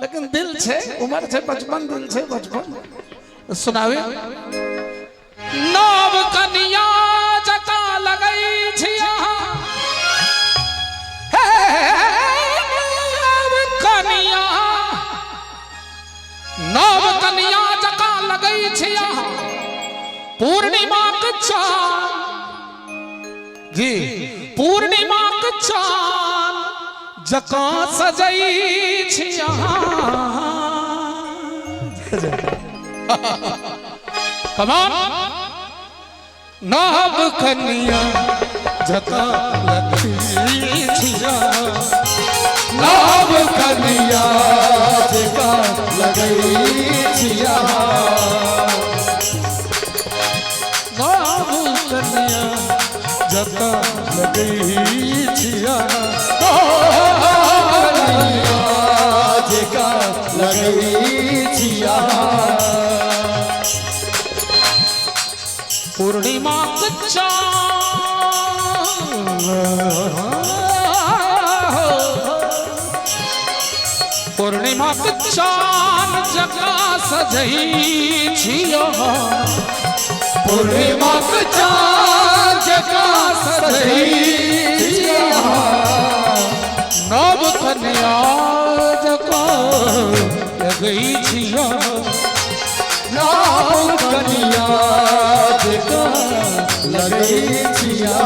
लेकिन दिल छे उम्र छे बचपन दिल छे बचपन सुनावे नव कन्या जका लगई छिया हे नव कन्या जका लगई छिया पूर्णिमा कच्चा जी पूर्णिमा कच्चा जका सजई छिया कमान नव कन्या जका लगई छिया नव कन्या जका लगई छिया नव कन्या जका लगई छिया जका लगई छिया पूर्णिमा कच्चा पूर्णिमा चान जका सजई छिया पूर्णिमा चान जका सजई छिया नव कन्या जका लगई छिया नव कन्या जका लगई छिया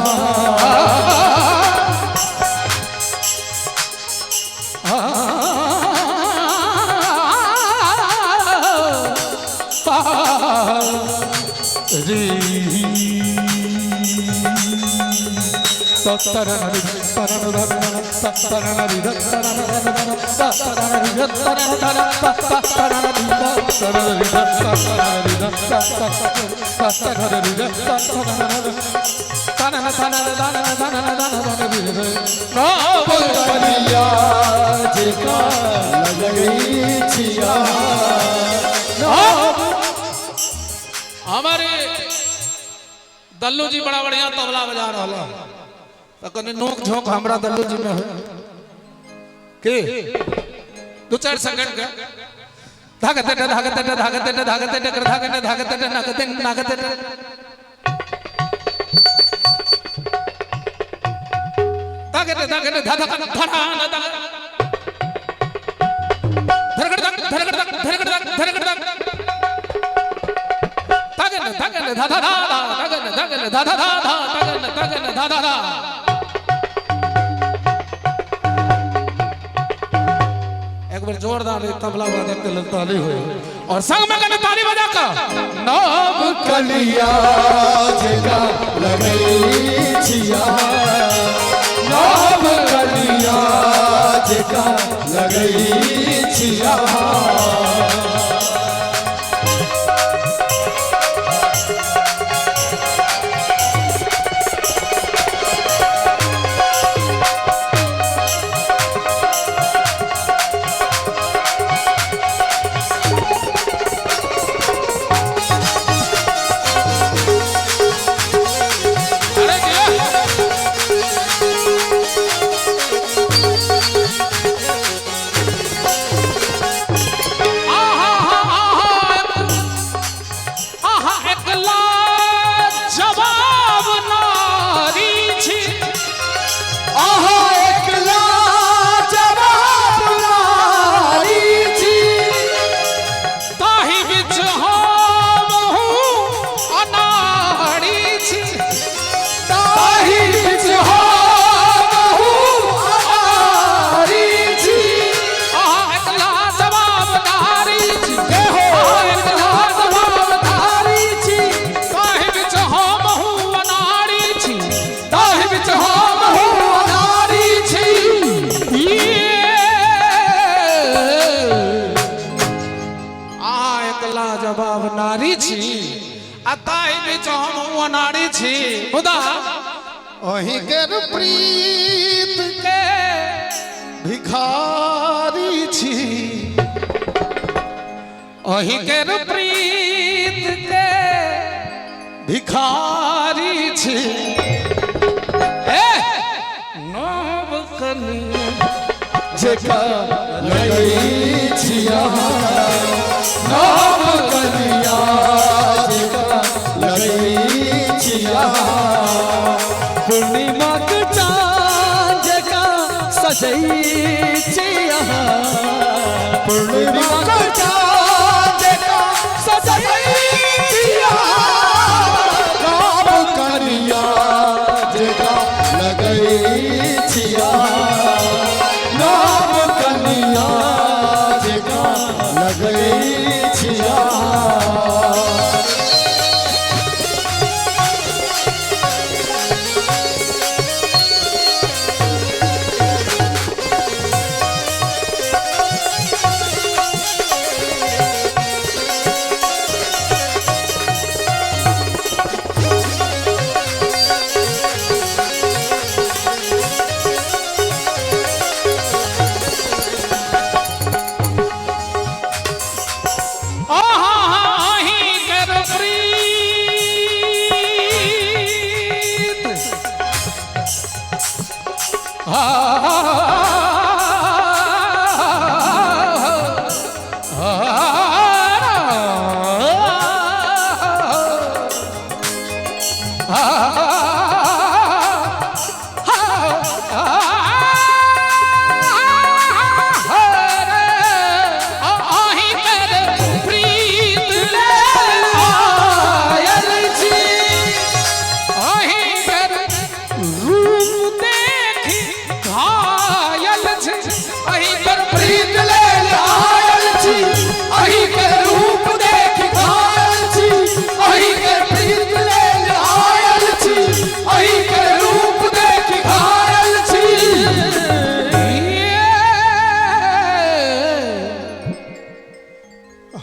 हमारे दल्लू जी बड़ा बढ़िया तबला बजा रहा तो कने नोक झोंक हमरा दल्लू जी में हो के 2-4 सेकंड के धागते धागते धागते धागते कर धागते धागते नागते नागते धागते धागते धाधा धड़ा धरगड़ धरगड़ धरगड़ धरगड़ धागने धागने धाधा धाधा धागने धागने धाधा धाधा धागने धागने धाधा धाधा एक बार जोरदार तबला बजा के ताली हुई और संग में कने ताली बजा का नव कन्या जका लगई छिया नव कन्या जका लगई छिया जवाब नारी छी अताई बिच हम अनाड़ी छी खुदा अही कर प्रीत के भिखारी छी अही कर प्रीत के भिखारी छी नव कन्या जका लगई छी सजई छिया पूर्णिमा का चांद का सजई छिया राम कन्या जगा लगई छिया राम कन्या जगा लगई छिया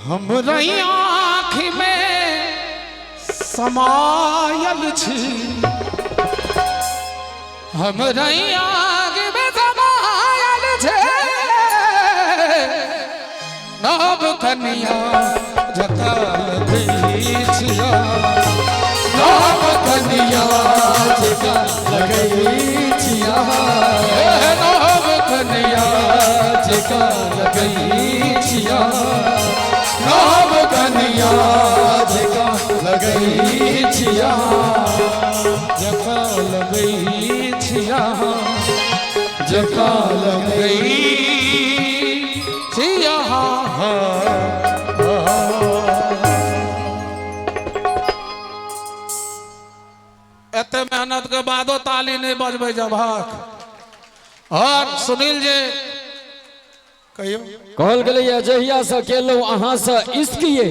हमरा आँख में समायल छी हमरा आँख में समायल छे नव कन्या जका लगई छिया राम कन्या जगा लगई छिया नव कन्या जगा लगई छिया राम कन्या जगा लगई छिया जका लगई छिया जगा लगई छिया एते मेहनत के बादो ताली नहीं बजबै जबाक और सुनील जी कहियो कहल गेलै जहिया से केलहुँ अहाँ से इश्किए